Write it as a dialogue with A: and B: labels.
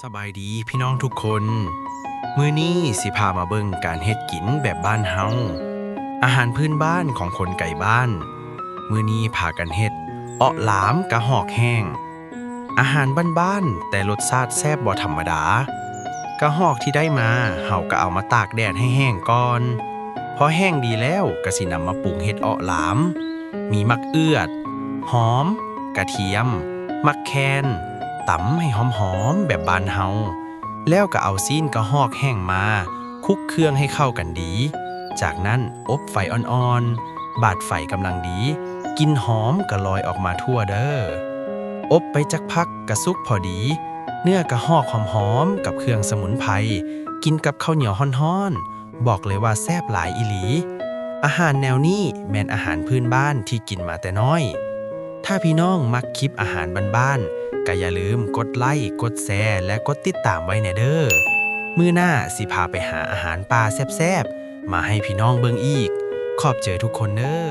A: สบายดีพี่น้องทุกคนมื้อนี้สิพามาเบิ่งการเฮ็ดกินแบบบ้านเฮาอาหารพื้นบ้านของคนไก่บ้านมื้อนี้พากันเฮ็ดเอาะหลามกะหอกแห้งอาหารบ้านๆแต่รสชาติแซ่บบ่ธรรมดากะหอกที่ได้มาเฮาก็เอามาตากแดดให้แห้งก่อนพอแห้งดีแล้วก็สินำมาปรุงเฮ็ดเอาะหลามมีมักเอื้อดหอมกระเทียมมักแคนตำให้หอมๆแบบบ้านเฮาแล้วก็เอาซีนกระหอกแห้งมาคลุกเครื่องให้เข้ากันดีจากนั้นอบไฟอ่อนๆบาดไฟกำลังดีกลิ่นหอมก็ลอยออกมาทั่วเด้ออบไปจักพักกระสุกพอดีเนื้อกระหอกหอมๆกับเครื่องสมุนไพรกินกับข้าวเหนียวฮ้อนๆบอกเลยว่าแซ่บหลายอีหลีอาหารแนวนี้แม่นอาหารพื้นบ้านที่กินมาแต่น้อยถ้าพี่น้องมักคลิปอาหารบ้านๆก็อย่าลืมกดไลค์กดแชร์และกดติดตามไว้แน่เด้อมื้อหน้าสิพาไปหาอาหารป่าแซ่บๆมาให้พี่น้องเบิ่งอีกขอบเจอทุกคนเด้อ